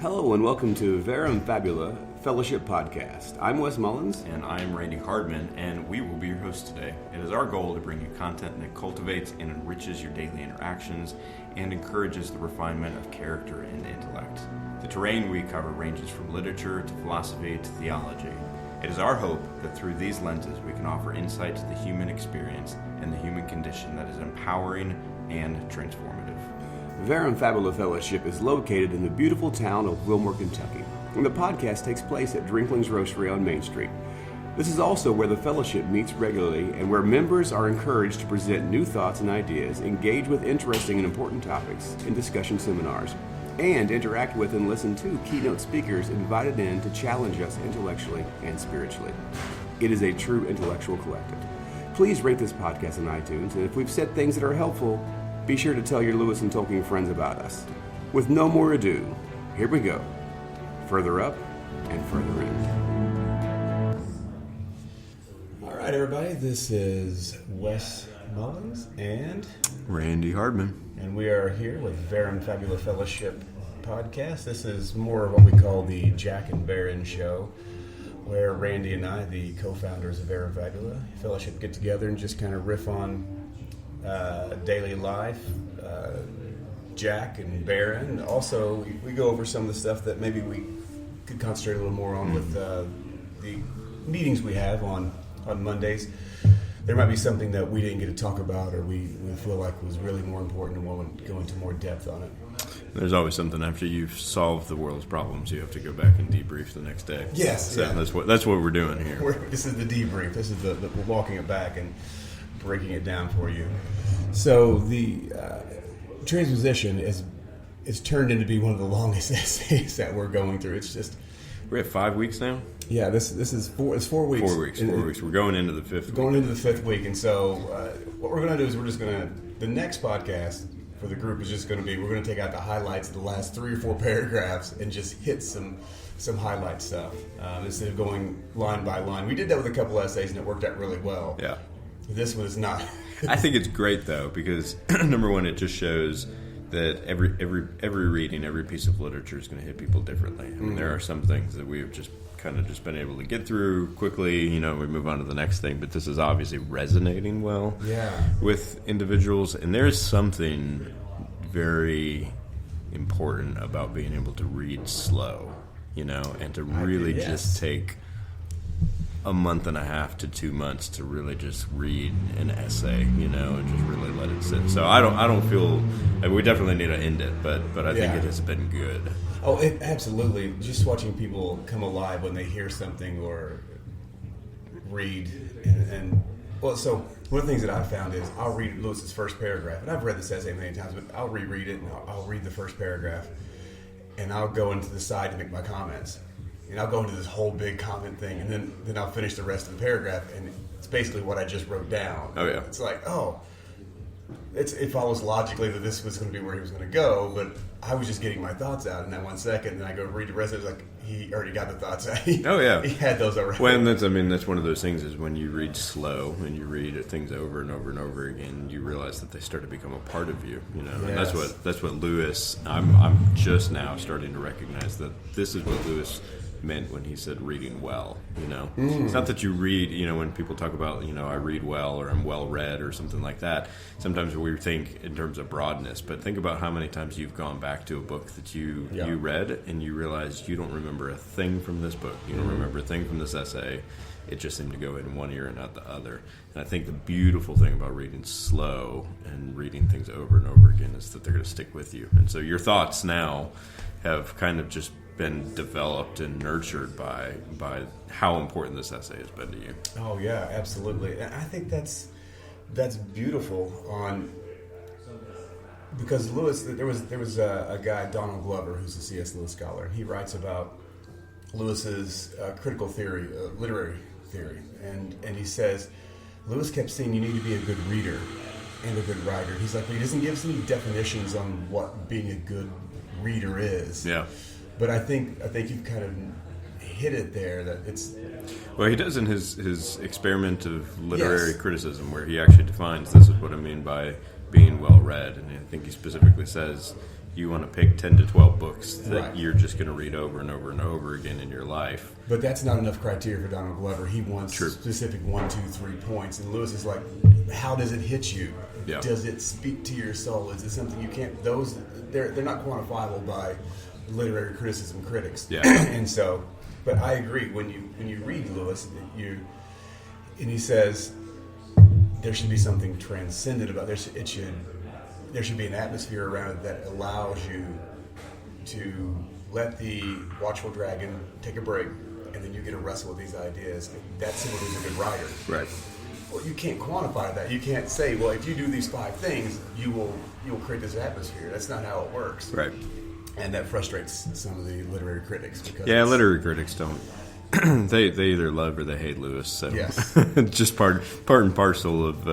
Hello and welcome to Verum Fabula Fellowship Podcast. I'm Wes Mullins. And I'm Randy Hardman, and we will be your hosts today. It is our goal to bring you content that cultivates and enriches your daily interactions and encourages the refinement of character and intellect. The terrain we cover ranges from literature to philosophy to theology. It is our hope that through these lenses we can offer insight to the human experience and the human condition that is empowering and transformative. Verum Fabula Fellowship is located in the beautiful town of Wilmore, Kentucky, and the podcast takes place at Drinklings Roastery on Main Street. This is also where the fellowship meets regularly and where members are encouraged to present new thoughts and ideas, engage with interesting and important topics in discussion seminars, and interact with and listen to keynote speakers invited in to challenge us intellectually and spiritually. It is a true intellectual collective. Please rate this podcast on iTunes, and if we've said things that are helpful, be sure to tell your Lewis and Tolkien friends about us. With no more ado, here we go. Further up and further in. All right, everybody, this is Wes Mullins and Randy Hardman. And we are here with Verum Fabula Fellowship Podcast. This is more of what we call the Jack and Beren show, where Randy and I, the co-founders of Verum Fabula Fellowship, get together and just kind of riff on daily life, Jack and Beren. Also, we go over some of the stuff that maybe we could concentrate a little more on with the meetings we have on Mondays. There might be something that we didn't get to talk about or we feel like was really more important and want to go into more depth on it. There's always something after you've solved the world's problems, you have to go back and debrief the next day. Yes. So yeah. That's what we're doing here. This is the debrief. This is the walking it back and breaking it down for you. So the Transposition is turned into be one of the longest essays that we're going through. It's just we're at 5 weeks now. Yeah, this is 4 weeks. 4 weeks. We're going into the fifth. Going into the fifth week, and so what we're going to do is the next podcast for the group is just going to be we're going to take out the highlights of the last 3 or 4 paragraphs and just hit some highlight stuff instead of going line by line. We did that with a couple essays and it worked out really well. Yeah. This one is not. I think it's great though because number one, it just shows that every reading, every piece of literature is going to hit people differently. I mean, there are some things that we've just kind of just been able to get through quickly. You know, we move on to the next thing, but this is obviously resonating well with individuals. And there's something very important about being able to read slow, you know, and to really just take a month and a half to 2 months to really just read an essay, you know, and just really let it sit. So I don't feel we definitely need to end it, but I think it has been good. Oh, absolutely. Just watching people come alive when they hear something or read and so one of the things that I found is I'll read Lewis's first paragraph, and I've read this essay many times, but I'll reread it and I'll read the first paragraph, and I'll go into the side to make my comments. And I'll go into this whole big comment thing, and then I'll finish the rest of the paragraph, and it's basically what I just wrote down. Oh, yeah. It's like, it follows logically that this was going to be where he was going to go, but I was just getting my thoughts out in that 1 second, and then I go read the rest of it, like, he already got the thoughts out. Oh, yeah. He had those already. Well, that's one of those things is when you read slow and you read things over and over and over again, you realize that they start to become a part of you, you know. Yes. And that's what Lewis, I'm just now starting to recognize that this is what Lewis meant when he said reading well, you know. It's not that you read, you know, when people talk about, you know, I read well or I'm well read or something like that. Sometimes we think in terms of broadness, but think about how many times you've gone back to a book that you read and you realize you don't remember a thing from this book. You don't remember a thing from this essay. It just seemed to go in one ear and out the other. And I think the beautiful thing about reading slow and reading things over and over again is that they're going to stick with you. And so your thoughts now have kind of just been developed and nurtured by how important this essay has been to you. Oh yeah, absolutely. And I think that's beautiful because Lewis, there was a guy, Donald Glover, who's a C.S. Lewis scholar. He writes about Lewis's critical theory, literary theory, and he says Lewis kept saying you need to be a good reader and a good writer. He's like, he doesn't give us any definitions on what being a good reader is. Yeah. But I think you've kind of hit it there that it's. Well, he does in his experiment of literary criticism, where he actually defines this is what I mean by being well read, and I think he specifically says, You want to pick 10 to 12 books that Right. you're just going to read over and over and over again in your life. But that's not enough criteria for Donald Glover. He wants True. specific 1, 2, 3 points. And Lewis is like, how does it hit you? Yeah. Does it speak to your soul? Is it something you can't, they're not quantifiable by literary criticism critics. Yeah. And so, but I agree, when you read Lewis, and he says, there should be something transcendent about there should be an atmosphere around it that allows you to let the watchful dragon take a break, and then you get to wrestle with these ideas. That's someone who's a good writer. Right. Well, you can't quantify that. You can't say, well, if you do these 5 things, you will create this atmosphere. That's not how it works. Right. And that frustrates some of the literary critics because Literary critics don't. they either love or they hate Lewis. So Yes. just part and parcel of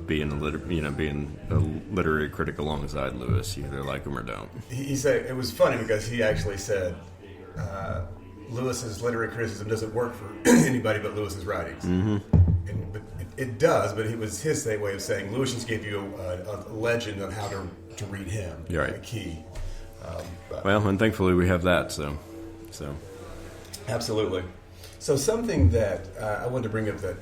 being being a literary critic alongside Lewis. You either like him or don't. He said it was funny because he actually said Lewis's literary criticism doesn't work for anybody but Lewis's writings. Mm-hmm. But it does, but it was his way of saying Lewis just gave you a legend on how to read him. You're right. A key. Well, and thankfully we have that. So. Absolutely. So something that I wanted to bring up that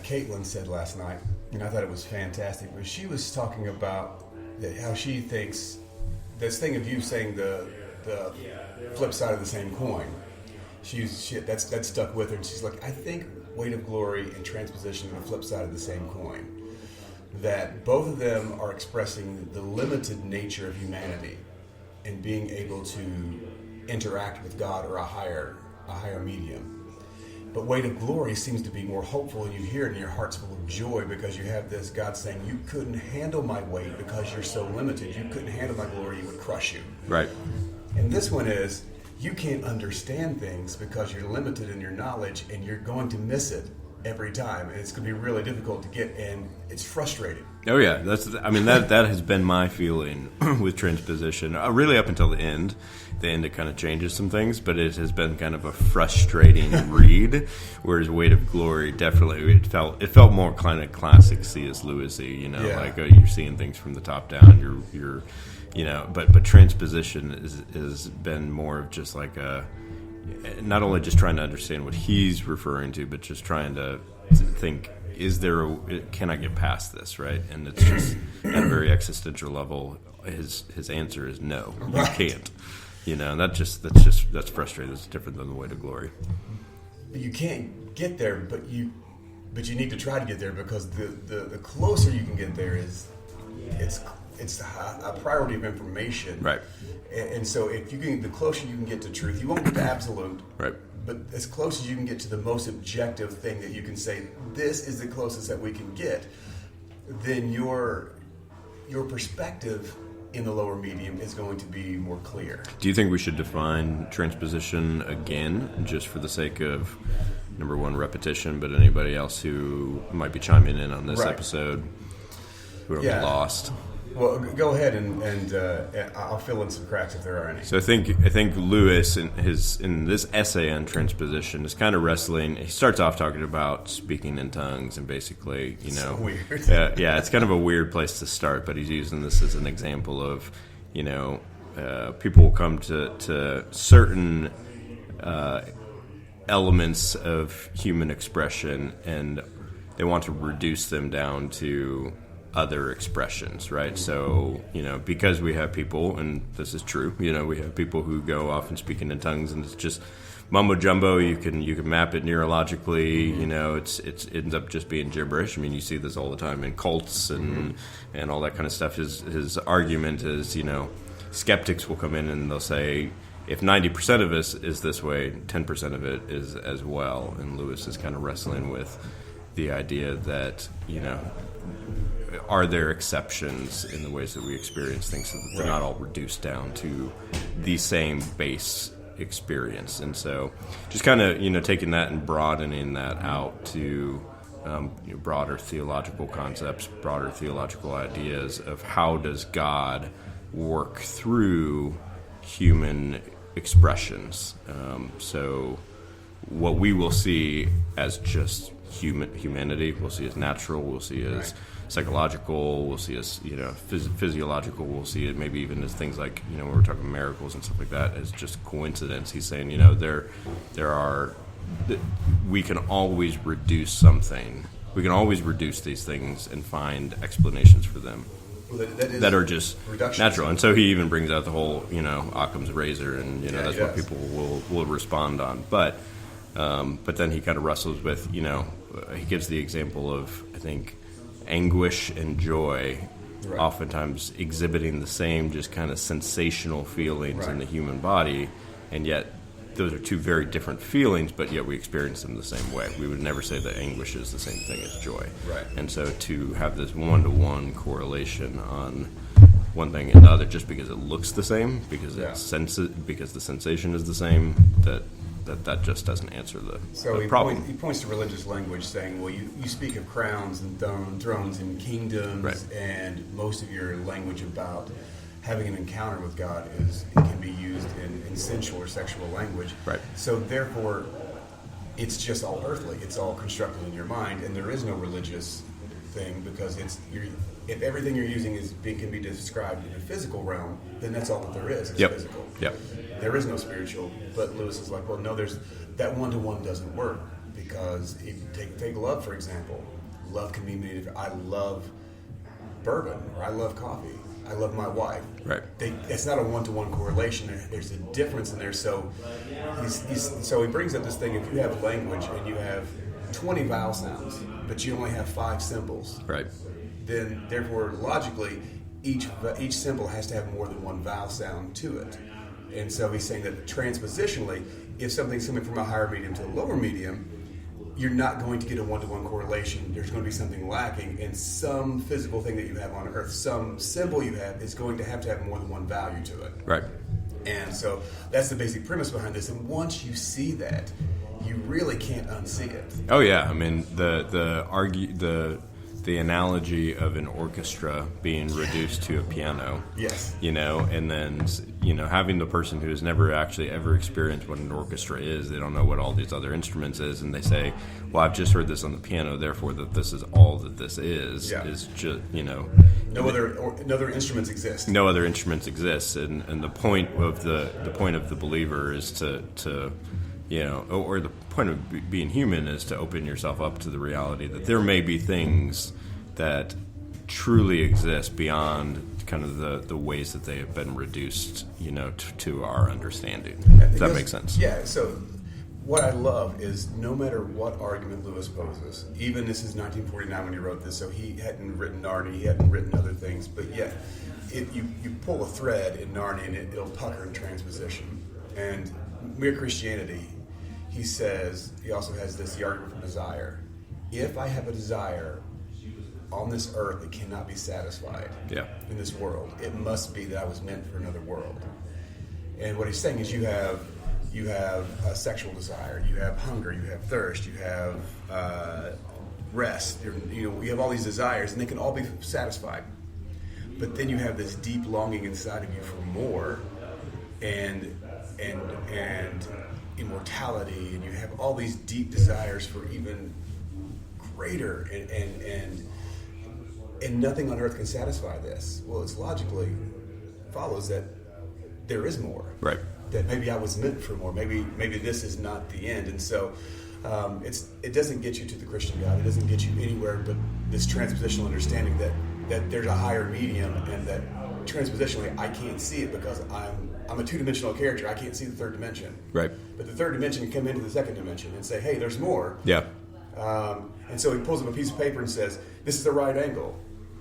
Caitlin said last night, and I thought it was fantastic, was she was talking about how she thinks this thing of you saying the flip side of the same coin. That stuck with her, and she's like, I think Weight of Glory and Transposition are the flip side of the same coin. That both of them are expressing the limited nature of humanity and being able to interact with God or a higher medium. But Weight of Glory seems to be more hopeful, and you hear it and your heart's full of joy because you have this God saying, you couldn't handle my weight because you're so limited. You couldn't handle my glory, it would crush you. Right. And this one is, you can't understand things because you're limited in your knowledge and you're going to miss it every time. And it's going to be really difficult to get, and it's frustrating. Oh yeah, that has been my feeling with Transposition, really up until the end. The end, it kind of changes some things, but it has been kind of a frustrating read. Whereas Weight of Glory, definitely, it felt more kind of classic C.S. Lewis-y, like you're seeing things from the top down. You're but Transposition has been more of just like not only just trying to understand what he's referring to, but just trying to think, can I get past this, right? And it's just at a very existential level, his answer is no, Right. you can't. That's frustrating. It's different than the Way to Glory. You can't get there, but you need to try to get there, because the closer you can get there it's a priority of information, Right. And so the closer you can get to truth, you won't get to absolute, Right. but as close as you can get to the most objective thing that you can say, this is the closest that we can get, then your perspective in the lower medium is going to be more clear. Do you think we should define transposition again, just for the sake of, number one, repetition, but anybody else who might be chiming in on this Right. episode who don't get lost? Well, go ahead and I'll fill in some cracks if there are any. So I think Lewis in this essay on transposition is kind of wrestling. He starts off talking about speaking in tongues, and basically, So weird. yeah, it's kind of a weird place to start. But he's using this as an example of, people will come to certain elements of human expression, and they want to reduce them down to other expressions, right? So, because we have people, and this is true, we have people who go off and speaking in tongues, and it's just mumbo jumbo. You can map it neurologically. It ends up just being gibberish. I mean, you see this all the time in cults and all that kind of stuff. His argument is, skeptics will come in and they'll say, if 90% of us is this way, 10% of it is as well. And Lewis is kind of wrestling with the idea that, are there exceptions in the ways that we experience things, so that they're not all reduced down to the same base experience? And so just kind of, taking that and broadening that out to broader theological concepts, broader theological ideas of how does God work through human expressions. So what we will see as just humanity, we'll see as natural, we'll see as psychological. We'll see as physiological. We'll see it maybe even as things like when we're talking miracles and stuff like that as just coincidence. He's saying we can always reduce something. We can always reduce these things and find explanations for them that are just natural. And so he even brings out the whole, Occam's razor, and that's what people will respond on. But then he kind of wrestles with, he gives the example of, I think, anguish and joy, oftentimes exhibiting the same just kind of sensational feelings in the human body, and yet those are two very different feelings, but yet we experience them the same way. We would never say that anguish is the same thing as joy. Right. And so to have this one-to-one correlation on one thing and the other just because it looks the same, because because the sensation is the same, that just doesn't answer the problem. He points to religious language saying, well, you speak of crowns and thrones and kingdoms, and most of your language about having an encounter with God can be used in sensual or sexual language. Right. So therefore, it's just all earthly. It's all constructed in your mind, and there is no religious thing because if everything you're using can be described in a physical realm, then that's all that there is. It's physical. Yep. There is no spiritual. But Lewis is like, well, no, that one-to-one doesn't work because if you take love, for example. Love can mean many different. I love bourbon, or I love coffee. I love my wife. Right. It's not a one-to-one correlation. There's a difference in there. So he brings up this thing. If you have language and you have 20 vowel sounds, but you only have 5 symbols, right? Then, therefore, logically, each symbol has to have more than one vowel sound to it. And so he's saying that transpositionally, if something's coming from a higher medium to a lower medium, you're not going to get a one-to-one correlation. There's going to be something lacking, and some physical thing that you have on Earth, some symbol you have, is going to have more than one value to it. Right. And so that's the basic premise behind this. And once you see that, you really can't unsee it. Oh yeah, I mean the analogy of an orchestra being reduced to a piano. Yes. And then having the person who has never actually ever experienced what an orchestra is, they don't know what all these other instruments is, and they say, well, I've just heard this on the piano, therefore that this is all that this is just, no other instruments exist. No other instruments exist, and the point of the believer is to or the point of being human is to open yourself up to the reality that there may be things that truly exist beyond kind of the ways that they have been reduced, to our understanding. Does that make sense? Yeah. So what I love is no matter what argument Lewis poses, even this is 1949 when he wrote this, so he hadn't written Narnia, he hadn't written other things, but yet you pull a thread in Narnia and it'll pucker in transposition. And Mere Christianity, he also has the argument for desire. If I have a desire on this earth that cannot be satisfied in this world, it must be that I was meant for another world. And what he's saying is you have a sexual desire, you have hunger, you have thirst, you have rest. You have all these desires, and they can all be satisfied. But then you have this deep longing inside of you for more, and immortality, and you have all these deep desires for even greater, and nothing on earth can satisfy this. Well, it's logically follows that there is more. Right. That maybe I was meant for more. Maybe this is not the end. And so it doesn't get you to the Christian God. It doesn't get you anywhere but this transpositional understanding that there's a higher medium, and that transpositionally I can't see it because I'm a two-dimensional character. I can't see the third dimension. Right. But the third dimension can come into the second dimension and say, hey, there's more. Yeah. And so he pulls up a piece of paper and says, this is the right angle.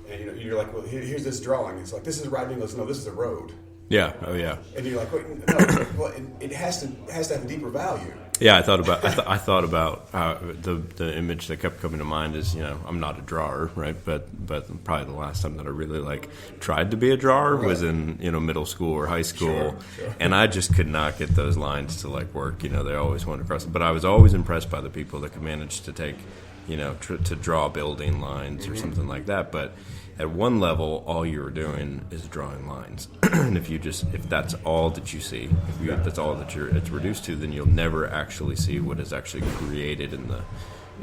And you're like, well, here's this drawing. It's like, this is the right angle. No, this is a road. Yeah. Oh, yeah. And you're like, wait, no. Well, it has to have a deeper value. Yeah, I thought about the image that kept coming to mind is, I'm not a drawer, right? But probably the last time that I really tried to be a drawer was in middle school or high school, sure. And I just could not get those lines to work. They always wanted to cross it, but I was always impressed by the people that could manage to take, to draw building lines or something like that. But at one level, all you're doing is drawing lines, and if that's all that you see, that's all that it's reduced to, then you'll never actually see what is actually created in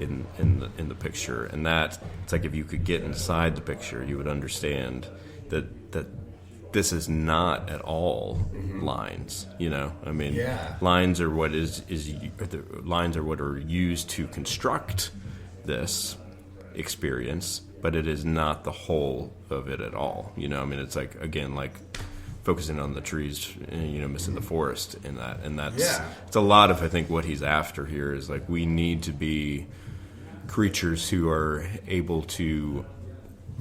in the picture, and that it's like if you could get inside the picture, you would understand that this is not at all lines. I mean, lines are what lines are what are used to construct this experience, but it is not the whole of it at all. I mean, it's like, again, like focusing on the trees, missing the forest in that, and it's a lot of, I think, what he's after here is like we need to be creatures who are able to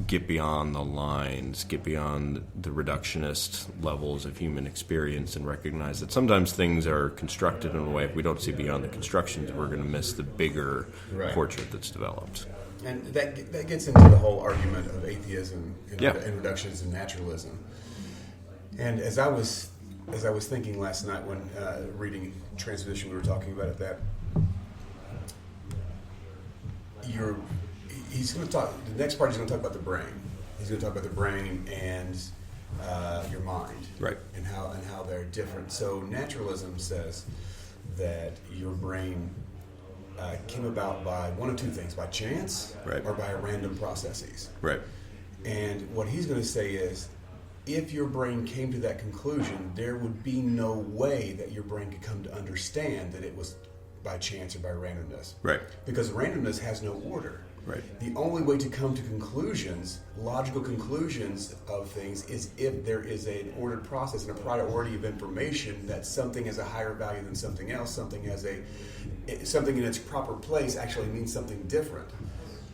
get beyond the lines, get beyond the reductionist levels of human experience, and recognize that sometimes things are constructed in a way, if we don't see beyond the constructions, we're going to miss the bigger portrait that's developed. And that gets into the whole argument of atheism and reductionism and naturalism. And as I was thinking last night when reading Transposition, we were talking about it, that he's going to talk. The next part, he's going to talk about the brain. He's going to talk about the brain and your mind, right? And how they're different. So naturalism says that your brain came about by one of two things: by chance, or by random processes, right? And what he's going to say is, if your brain came to that conclusion, there would be no way that your brain could come to understand that it was by chance or by randomness. Right. Because randomness has no order. Right. The only way to come to conclusions, logical conclusions of things, is if there is an ordered process and a priority of information that something has a higher value than something else, something in its proper place actually means something different.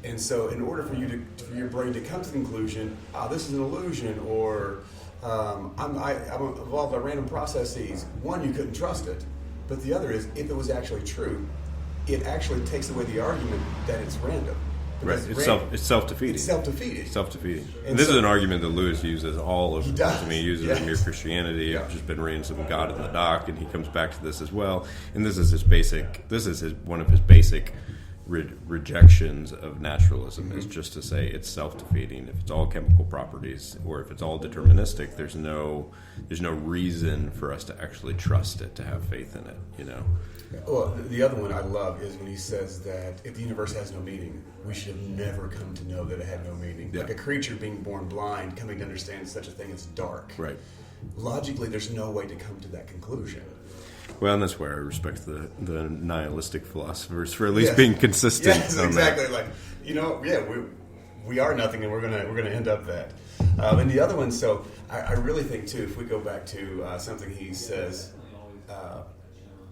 And so in order for your brain to come to the conclusion, this is an illusion, or I'm involved by random processes, one, you couldn't trust it. But the other is, if it was actually true, it actually takes away the argument that it's random. Right. It's self-defeating. It's self-defeating. Self-defeating. And this is an argument that Lewis uses all of the time. He uses it in Mere Christianity. I've just been reading some God in the Dock, and he comes back to this as well. And this is one of his basic rejections of naturalism, is just to say it's self-defeating. If it's all chemical properties, or if it's all deterministic, there's no reason for us to actually trust it, to have faith in it. Well, the other one I love is when he says that if the universe has no meaning, we should have never come to know that it had no meaning. Like a creature being born blind, coming to understand such a thing as dark. Right. Logically, there's no way to come to that conclusion. Well, and that's where I respect the nihilistic philosophers for at least being consistent. Yes, exactly. That. Like, we are nothing, and we're gonna end up that. And the other one, so I really think too, if we go back to something he says.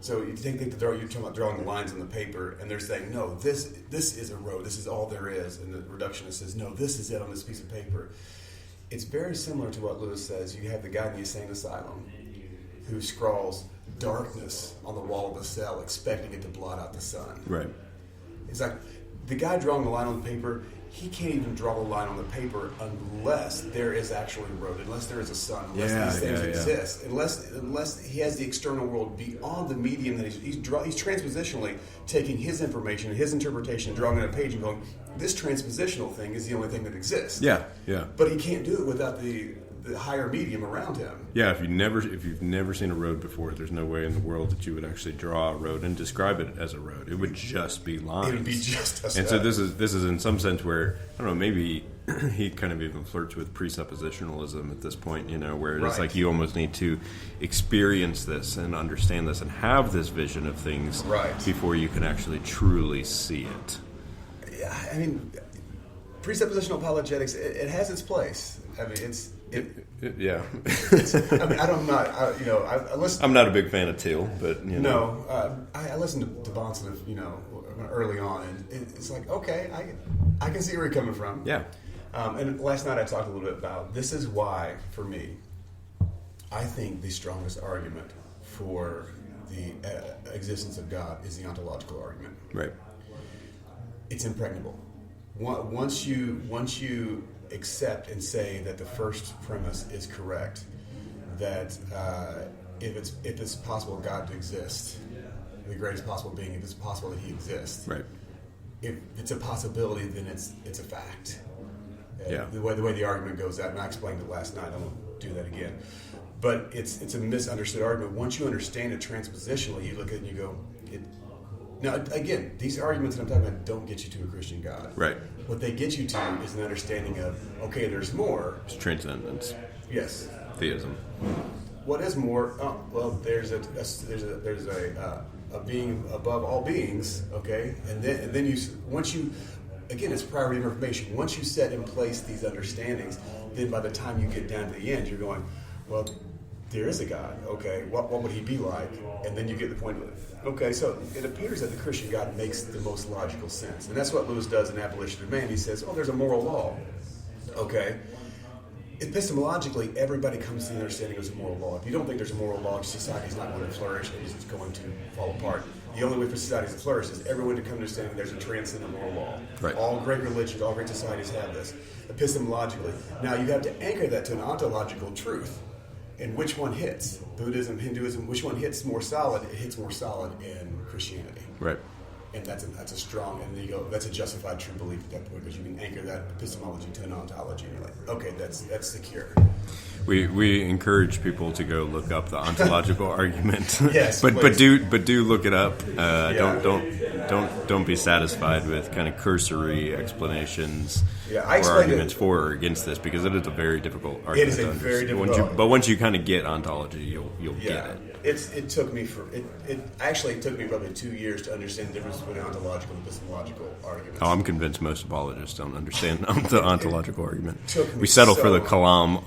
So you think you're talking about drawing the lines on the paper, and they're saying, no, this is a road, this is all there is, and the reductionist says, no, this is it on this piece of paper. It's very similar to what Lewis says. You have the guy in the insane asylum who scrawls darkness on the wall of the cell, expecting it to blot out the sun. Right. It's like the guy drawing the line on the paper, he can't even draw the line on the paper unless there is actually a road, unless there is a sun, unless these things exist, unless he has the external world beyond the medium that he's transpositionally taking his information, his interpretation, and drawing on a page and going, this transpositional thing is the only thing that exists. Yeah. But he can't do it without the higher medium around him. Yeah, if you've never seen a road before, there's no way in the world that you would actually draw a road and describe it as a road. It would just be lines. It would be just a And so this is in some sense where, I don't know, maybe he kind of even flirts with presuppositionalism at this point, where it's like you almost need to experience this and understand this and have this vision of things before you can actually truly see it. Yeah, I mean, presuppositional apologetics, it has its place. I mean, yeah. I'm not a big fan of Teal, but No, I listened to Bonson, early on, and it's like, okay, I can see where you're coming from. Yeah. And last night I talked a little bit about, this is why, for me, I think the strongest argument for the existence of God is the ontological argument. Right. It's impregnable. Once you accept and say that the first premise is correct, that if it's possible God to exist, the greatest possible being, if it's possible that He exists, right? If it's a possibility, then it's a fact. Yeah. The way the argument goes out, and I explained it last night. I won't do that again. But it's a misunderstood argument. Once you understand it transpositionally, you look at it and you go, Now, again, these arguments that I'm talking about don't get you to a Christian God. Right. What they get you to is an understanding of, okay, there's more. It's transcendence. Yes. Theism. What is more? Oh, well, there's a being above all beings, okay? And then again, it's priority of information. Once you set in place these understandings, then by the time you get down to the end, you're going, well, there is a God, okay? What would he be like? And then you get the point of it. Okay, so it appears that the Christian God makes the most logical sense. And that's what Lewis does in Abolition of Man. He says, oh, there's a moral law, okay? Epistemologically, everybody comes to the understanding there's a moral law. If you don't think there's a moral law, society's not going to flourish, and it's going to fall apart. The only way for societies to flourish is everyone to come to understanding there's a transcendent moral law. Right. All great religions, all great societies have this, epistemologically. Now, you have to anchor that to an ontological truth. And which one hits? Buddhism, Hinduism, which one hits more solid? It hits more solid in Christianity. Right. And that's a strong, and then you go, that's a justified true belief at that point, because you can anchor that epistemology to an ontology, and you're like, okay, that's secure. We encourage people to go look up the ontological argument. Yes, but do look it up. Don't be satisfied with kind of cursory explanations or arguments for or against this, because it is a very difficult argument. It is a very difficult. But once you kind of get ontology, you'll get it. It took me probably 2 years to understand the difference between ontological and epistemological arguments. Oh, I'm convinced most apologists don't understand the ontological argument. We settle for the kalam.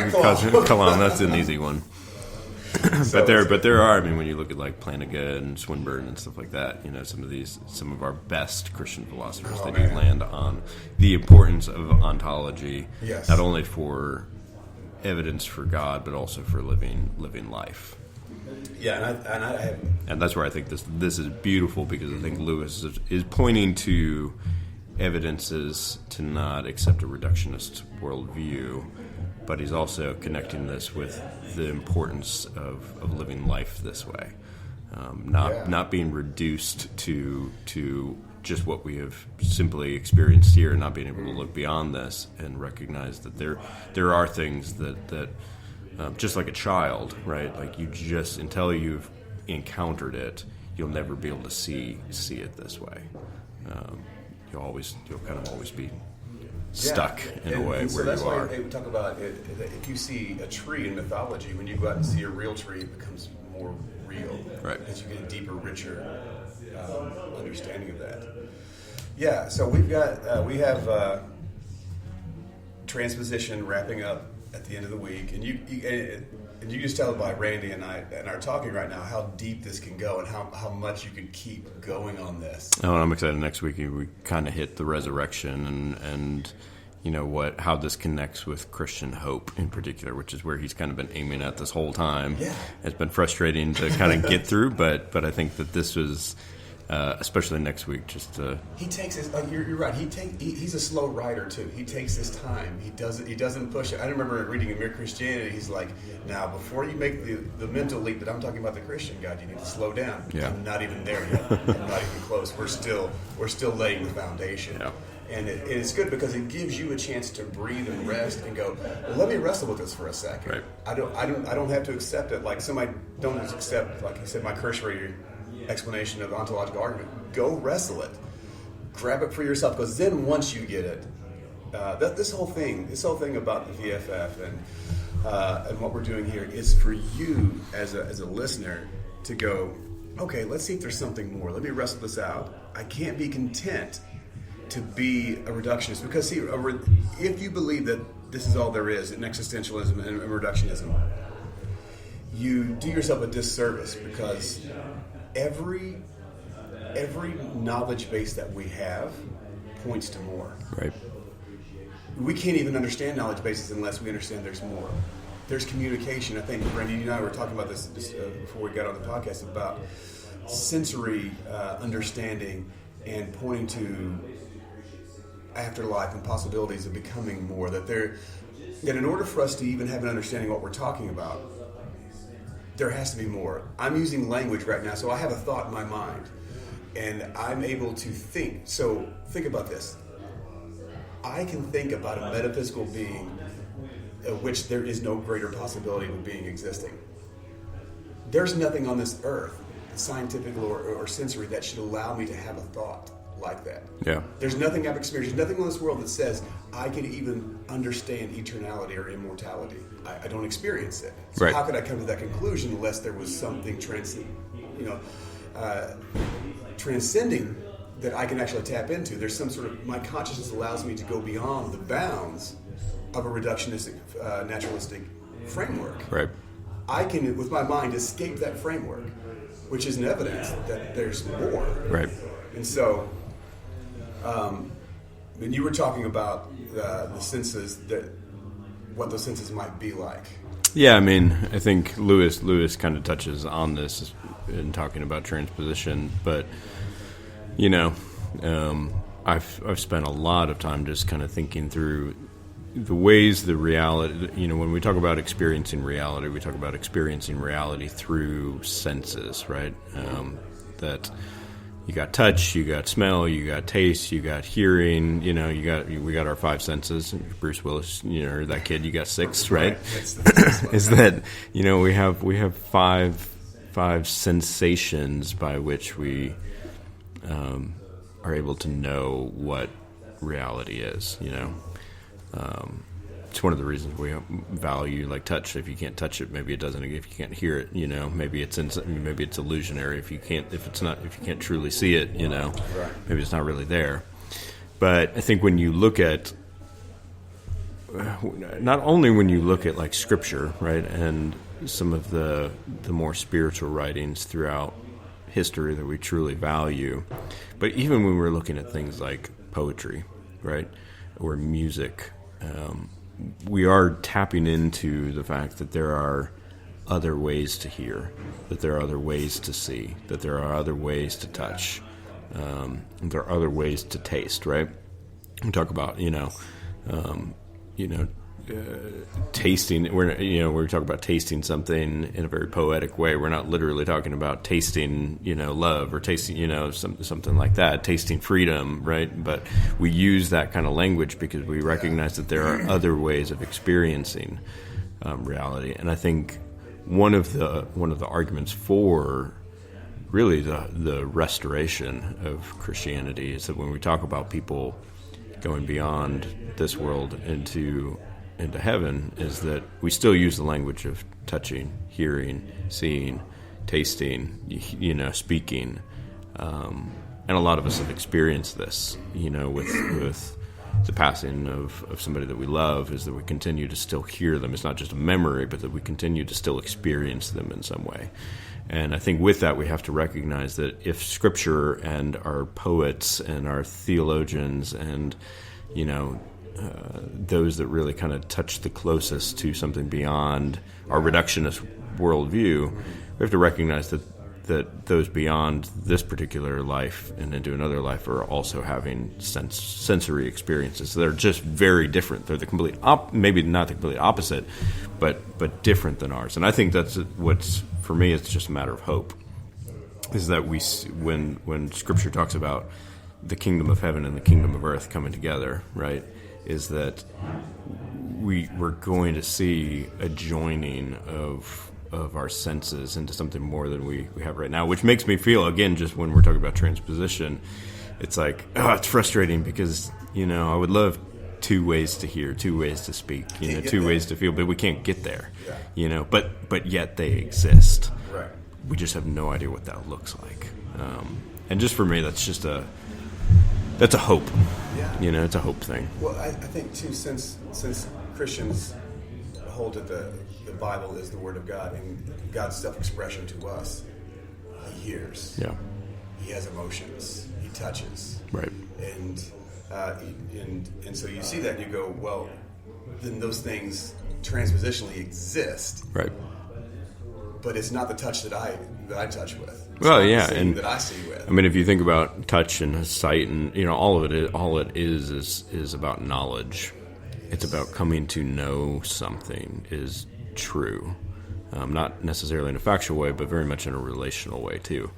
Kalam, that's an easy one. But there are. I mean, when you look at like Plantinga and Swinburne and stuff like that, you know, some of our best Christian philosophers, they do land on the importance of ontology, yes, not only for evidence for God, but also for living life. Yeah, and that's where I think this is beautiful, because I think Lewis is pointing to evidences to not accept a reductionist worldview, but he's also connecting this with the importance of living life this way, not being reduced to just what we have simply experienced here, not being able to look beyond this and recognize that there are things that just like a child, right? Like until you've encountered it, you'll never be able to see it this way. You'll kind of always be stuck in a way where that's you are. why we talk about it. If you see a tree in mythology, when you go out and see a real tree, it becomes more real, right? Because you get a deeper, richer understanding of that. Yeah. So we have Transposition wrapping up at the end of the week, and you just tell by Randy and I and our talking right now how deep this can go and how much you could keep going on this. Oh, and I'm excited. Next week we kind of hit the resurrection and you know how this connects with Christian hope in particular, which is where he's kind of been aiming at this whole time. Yeah, it's been frustrating to kind of get through, but I think that this was. Especially next week, he takes his. You're right. He's a slow writer too. He takes his time. He doesn't push it. I remember reading in Mere Christianity. He's like, now before you make the mental leap that I'm talking about the Christian God, you need to slow down. Yeah. I'm not even there yet. I'm not even close. We're still laying the foundation. Yeah. And it's good because it gives you a chance to breathe and rest and go, well, let me wrestle with this for a second. Right. I don't have to accept it like somebody don't accept, like you said, my cursory explanation of the ontological argument. Go wrestle it, grab it for yourself, because then once you get it, this whole thing about the VFF and what we're doing here is for you as a listener to go, okay, let's see if there's something more. Let me wrestle this out. I can't be content to be a reductionist, because see, if you believe that this is all there is in existentialism and reductionism, you do yourself a disservice, because every knowledge base that we have points to more. Right. We can't even understand knowledge bases unless we understand there's more. There's communication. I think, Randy, you and I were talking about this before we got on the podcast about sensory understanding and pointing to afterlife and possibilities of becoming more. That in order for us to even have an understanding of what we're talking about, there has to be more. I'm using language right now, so I have a thought in my mind, and I'm able to think. So think about this. I can think about a metaphysical being of which there is no greater possibility of a being existing. There's nothing on this earth scientific or sensory that should allow me to have a thought like that. Yeah. There's nothing I've experienced. There's nothing in this world that says I can even understand eternality or immortality. I don't experience it. So right. How could I come to that conclusion unless there was something transcending that I can actually tap into? There's some sort of, my consciousness allows me to go beyond the bounds of a reductionistic, naturalistic framework. Right. I can, with my mind, escape that framework, which is an evidence that there's more. Right. And so, when you were talking about the senses, what those senses might be like. Yeah, I mean, I think Lewis kind of touches on this in talking about transposition, but I've spent a lot of time just kind of thinking through the ways the reality, when we talk about experiencing reality, we talk about experiencing reality through senses, right? That you got touch, you got smell, you got taste, you got hearing, we got our five senses. Bruce Willis, that kid, you got six, right? Is that, we have five sensations by which we are able to know what reality is, It's one of the reasons we value like touch. If you can't touch it, maybe it doesn't. If you can't hear it, maybe it's illusionary. If you can't truly see it, maybe it's not really there. But I think when you look at, not only when you look at like scripture, right, and some of the more spiritual writings throughout history that we truly value, but even when we're looking at things like poetry, right, or music. We are tapping into the fact that there are other ways to hear, that there are other ways to see, that there are other ways to touch, there are other ways to taste, right? We talk about, tasting. We talk about tasting something in a very poetic way. We're not literally talking about tasting, love or tasting, something like that, tasting freedom, right? But we use that kind of language because we recognize that there are other ways of experiencing reality. And I think one of the arguments for really the restoration of Christianity is that when we talk about people going beyond this world into heaven, is that we still use the language of touching, hearing, seeing, tasting, speaking, and a lot of us have experienced this, with the passing of somebody that we love, is that we continue to still hear them. It's not just a memory, but that we continue to still experience them in some way. And I think with that, we have to recognize that if Scripture and our poets and our theologians and, those that really kind of touch the closest to something beyond our reductionist worldview, we have to recognize that those beyond this particular life and into another life are also having sensory experiences. So they're just very different. They're the complete maybe not the complete opposite, but different than ours. And I think that's what's, for me, it's just a matter of hope. Is that when Scripture talks about the kingdom of heaven and the kingdom of earth coming together, right? Is that we're going to see a joining of our senses into something more than we have right now, which makes me feel, again, just when we're talking about transposition, it's like, it's frustrating because, I would love two ways to hear, two ways to speak, two ways to feel, but we can't get there, but yet they exist. Right. We just have no idea what that looks like. And just for me, that's a hope. Yeah. It's a hope thing. Well, I think too, since Christians hold that the Bible is the Word of God and God's self-expression to us, He hears. Yeah. He has emotions. He touches. Right. And so you see that and you go, well, then those things transpositionally exist. Right. But it's not the touch that I touch with. It's well, not yeah, the and that I see with. I mean, if you think about touch and sight, and all of it is about knowledge. It's about coming to know something is true, not necessarily in a factual way, but very much in a relational way too.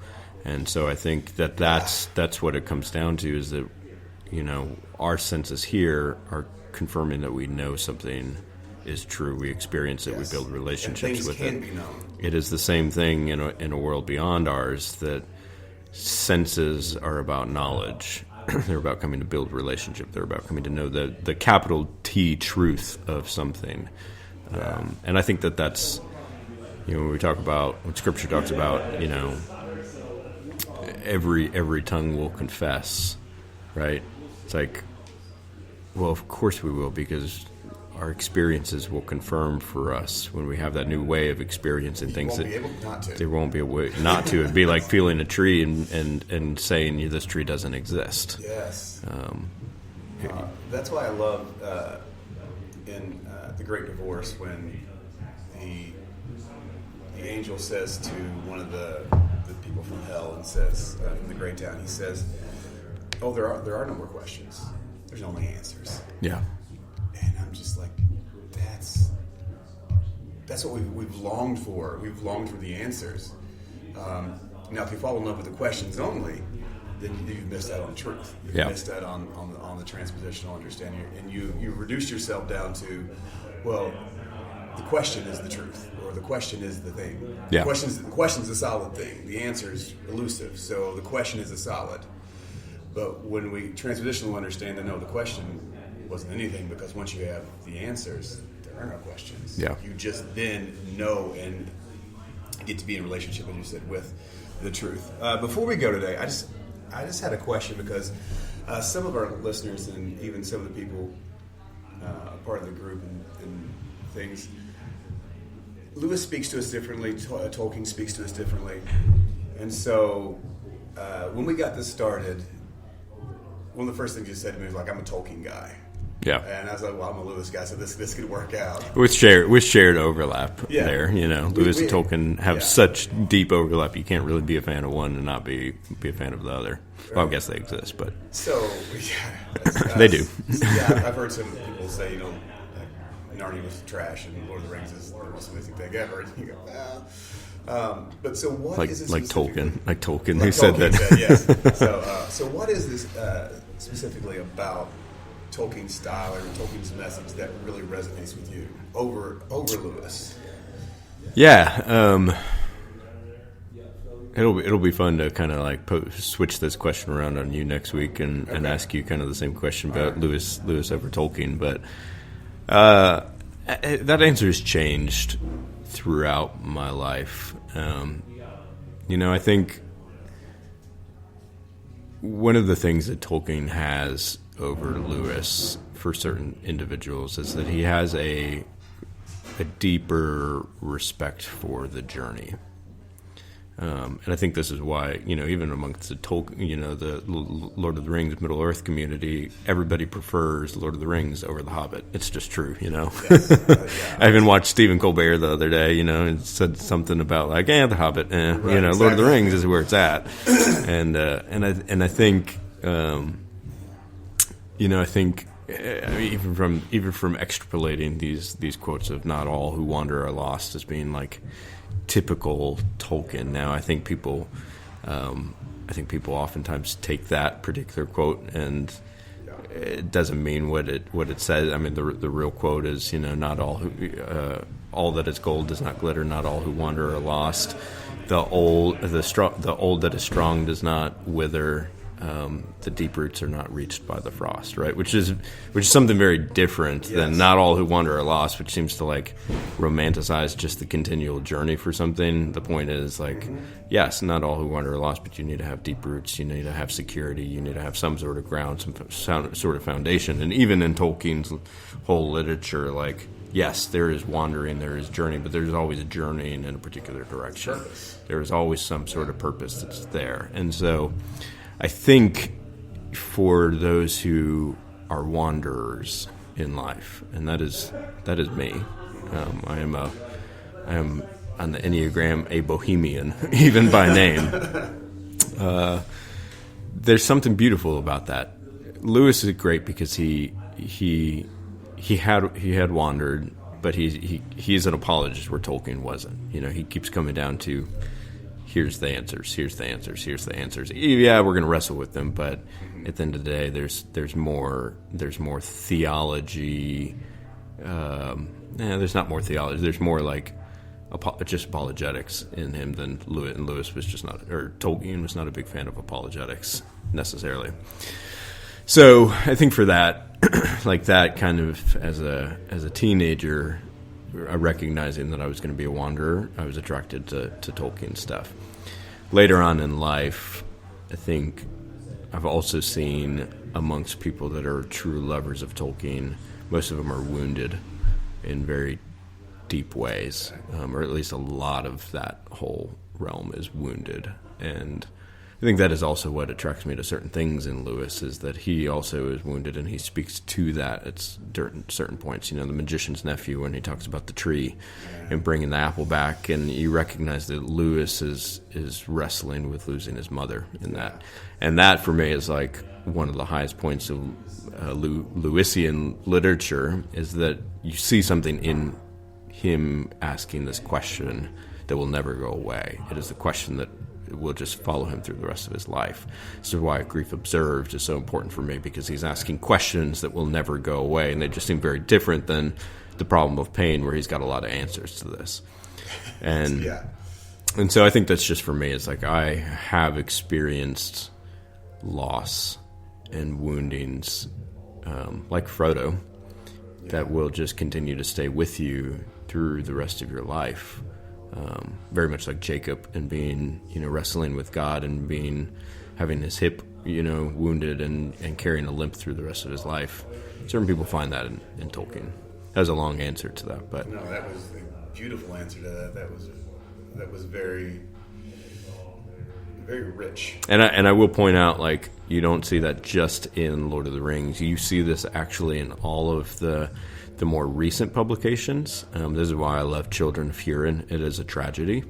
And so I think that's what it comes down to, is that our senses here are confirming that we know something is true. We experience it. Yes. We build relationships with it. Things can be known. It is the same thing in a world beyond ours, that senses are about knowledge. They're about coming to build relationship. They're about coming to know the capital T truth of something. And I think that's, when we talk about what Scripture talks about, every tongue will confess, right? It's like, well, of course we will, because our experiences will confirm for us when we have that new way of experiencing things. There won't be a way not to. It'd be like feeling a tree and saying this tree doesn't exist. Yes. That's why I love in The Great Divorce when the angel says to one of the people from hell and says, from the great town, he says, "Oh, there are no more questions. There's only answers." Yeah. And I'm just like, that's what we've longed for. We've longed for the answers. Now, if you fall in love with the questions only, then you've missed out on truth. You've missed out on the transpositional understanding, and you reduced yourself down to, well, the question is the truth, or the question is the thing. Yeah. The question's a solid thing. The answer is elusive. So the question is a solid. But when we transpositional understand that, no, the question wasn't anything, because once you have the answers, there are no questions. Yeah. You just then know and get to be in relationship, as you said, with the truth. Before we go today, I just had a question, because some of our listeners and even some of the people part of the group and things, Lewis speaks to us differently. Tolkien speaks to us differently, and so when we got this started, one of the first things you said to me was like, "I'm a Tolkien guy." Yeah. And I was like, well, I'm a Lewis guy, so this could work out. With shared overlap there. Lewis and Tolkien have yeah. such deep overlap. You can't really be a fan of one and not be a fan of the other. Right. Well, I guess they exist, but so they do. Yeah, I've heard some people say, Narnia was trash and Lord of the Rings is the most amazing thing ever. And you go, well. But so what is this like Tolkien? Like Tolkien, like who said Tolkien that? Yes. So what is this specifically about Tolkien's style or Tolkien's message that really resonates with you over Lewis? Yeah, it'll be fun to kind of like switch this question around on you next week and ask you kind of the same question about Lewis over Tolkien. But that answer has changed throughout my life. I think one of the things that Tolkien has over Lewis for certain individuals is that he has a deeper respect for the journey. And I think this is why, even amongst the Tolkien, the Lord of the Rings, Middle Earth community, everybody prefers Lord of the Rings over The Hobbit. It's just true, Yes. I even watched Stephen Colbert the other day, and said something about like, The Hobbit, right, exactly. Lord of the Rings is where it's at. And I think, I think even from extrapolating these quotes of "not all who wander are lost" as being like typical Tolkien. Now, I think people oftentimes take that particular quote, and it doesn't mean what it says. I mean, the real quote is, not all who all that is gold does not glitter. Not all who wander are lost. The old that is strong does not wither. The deep roots are not reached by the frost, right? Which is something very different than "not all who wander are lost," which seems to like romanticize just the continual journey for something. The point is like, yes, not all who wander are lost, but you need to have deep roots. You need to have security. You need to have some sort of ground, some sort of foundation. And even in Tolkien's whole literature, like, yes, there is wandering, there is journey, but there's always a journeying in a particular direction. There is always some sort of purpose that's there. And so I think for those who are wanderers in life, and that is me. I am on the Enneagram a bohemian, even by name. There's something beautiful about that. Lewis is great because he had wandered, but he's an apologist where Tolkien wasn't. He keeps coming down to, here's the answers. Yeah, we're going to wrestle with them, but at the end of the day, there's more theology there's not more theology. There's more like just apologetics in him than Lewis. And Lewis was just not, or Tolkien was not a big fan of apologetics necessarily. So I think for that, like that kind of as a teenager, recognizing that I was going to be a wanderer, I was attracted to Tolkien stuff. Later on in life, I think I've also seen amongst people that are true lovers of Tolkien, most of them are wounded in very deep ways, or at least a lot of that whole realm is wounded. And I think that is also what attracts me to certain things in Lewis, is that he also is wounded and he speaks to that at certain points. The magician's nephew, when he talks about the tree and bringing the apple back, and you recognize that Lewis is wrestling with losing his mother in that. And that, for me, is like one of the highest points of Lewisian literature, is that you see something in him asking this question that will never go away. It is the question that will just follow him through the rest of his life. This is why Grief Observed is so important for me, because he's asking questions that will never go away, and they just seem very different than The Problem of Pain, where he's got a lot of answers to this. And and so I think that's just for me. It's like I have experienced loss and woundings, like Frodo, that will just continue to stay with you through the rest of your life. Very much like Jacob, and being, wrestling with God and having his hip, wounded and carrying a limp through the rest of his life. Certain people find that in Tolkien. That was a long answer to that, but no, that was a beautiful answer to that. That was very, very rich. And I will point out, like, you don't see that just in Lord of the Rings. You see this actually in all of the more recent publications. This is why I love Children of Hurin. It is a tragedy.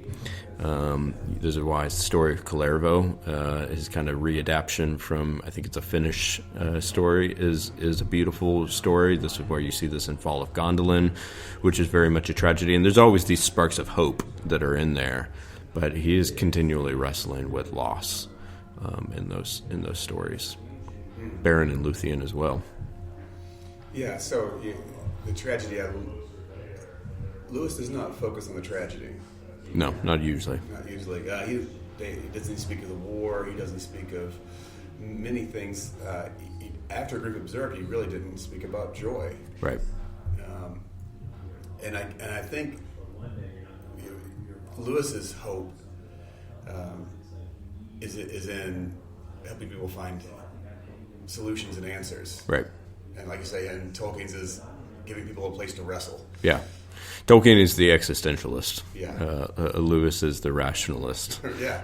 This is why the story of Kullervo is kind of readaptation from, I think it's a Finnish story, is a beautiful story. This is where you see this in Fall of Gondolin, which is very much a tragedy. And there's always these sparks of hope that are in there, but he is continually wrestling with loss in those stories. Beren and Luthien as well. Yeah, so the tragedy, Lewis does not focus on the tragedy. No, not usually. Not usually. He doesn't speak of the war. He doesn't speak of many things. After Grief Observed, he really didn't speak about joy. Right. And I think Lewis's hope is in helping people find solutions and answers. Right. And like you say, and Tolkien's is giving people a place to wrestle. Yeah. Tolkien is the existentialist. Yeah. Lewis is the rationalist. Yeah.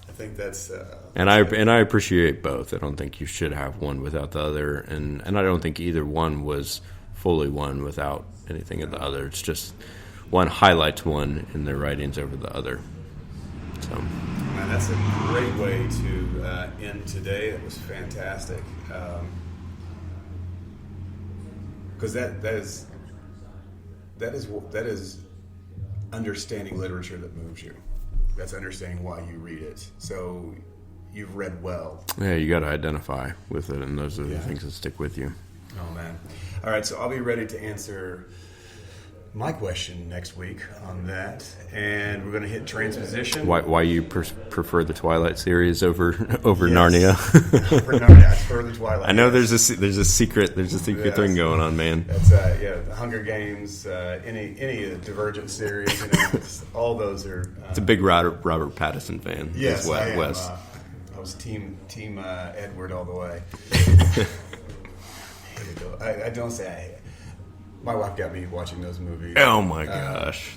I think that's... and I appreciate both. I don't think you should have one without the other. And I don't think either one was fully one without anything of the other. It's just one highlights one in their writings over the other. So... Man, that's a great way to end today. It was fantastic. Because that is understanding literature that moves you. That's understanding why you read it. So you've read well. Yeah, you got to identify with it, and those are the things that stick with you. Oh man! All right, so I'll be ready to answer my question next week on that, and we're going to hit transposition. Why you prefer the Twilight series over Yes. Narnia? For Narnia, I prefer the Twilight. I know there's a secret thing going on, man. That's the Hunger Games, any Divergent series, all those are. It's a big Robert Pattinson fan. Yes, I am. Wes. I was team Edward all the way. I don't say I hate it. My wife got me watching those movies. Oh my gosh!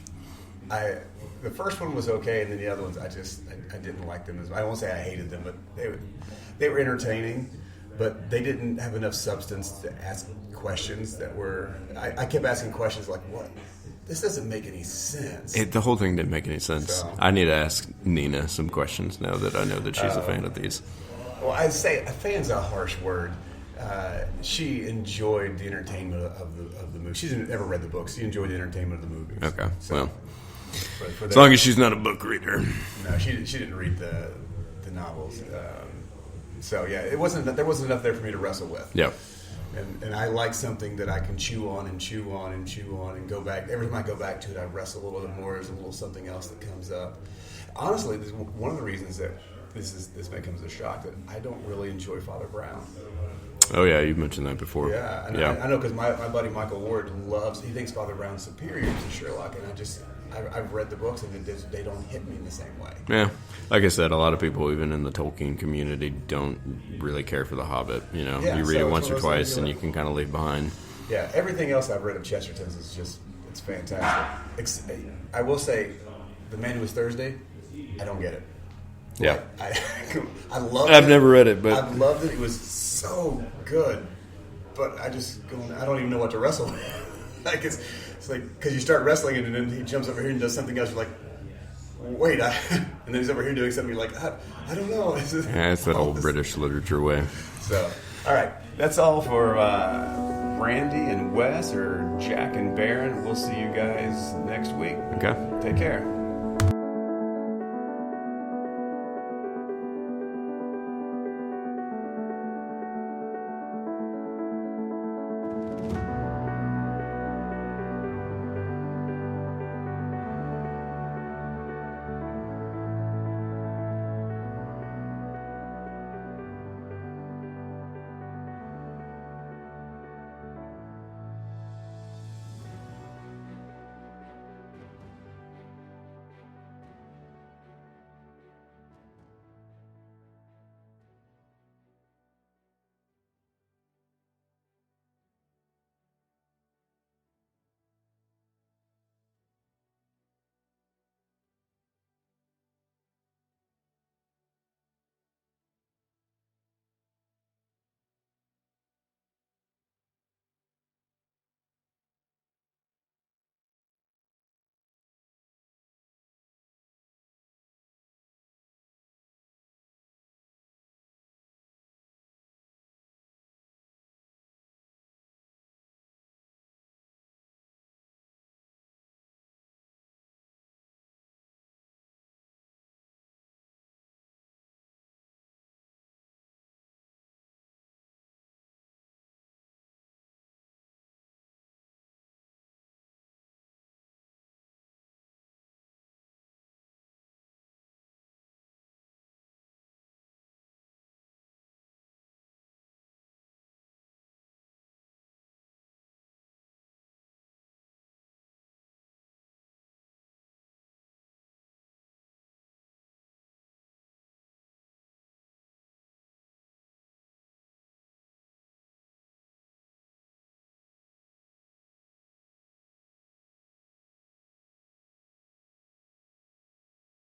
The first one was okay, and then the other ones I didn't like them as much. I won't say I hated them, but they were entertaining, but they didn't have enough substance to ask questions that were. I kept asking questions like, "What? This doesn't make any sense." The whole thing didn't make any sense. So, I need to ask Nina some questions now that I know that she's a fan of these. Well, I'd say a fan's a harsh word. She enjoyed the entertainment of the movie. She's never read the books. She enjoyed the entertainment of the movies. Okay, so, well, for as long as she's not a book reader. No, she didn't read the novels. So yeah, there wasn't enough there for me to wrestle with. Yeah. And I like something that I can chew on and chew on and chew on and go back. Every time I go back to it, I wrestle a little bit more. There's a little something else that comes up. Honestly, this is one of the reasons that this may come as a shock, that I don't really enjoy Father Brown. Oh yeah, you've mentioned that before. Yeah, and I know because my buddy Michael Ward he thinks Father Brown's superior to Sherlock, and I've read the books and they don't hit me in the same way. Yeah, like I said, a lot of people, even in the Tolkien community, don't really care for The Hobbit. You read it once or twice, and you can kind of leave behind. Yeah, everything else I've read of Chesterton's is just, it's fantastic. I will say, The Man Who Was Thursday, I don't get it. Yeah, I love it. I've never read it, but I loved it. It was so good, but I don't even know what to wrestle with. Like it's like, because you start wrestling and then he jumps over here and does something else. You're like, wait, and then he's over here doing something. You're like, I don't know. Yeah, it's that old British literature way. So, all right, that's all for Randy and Wes, or Jack and Beren. We'll see you guys next week. Okay, take care.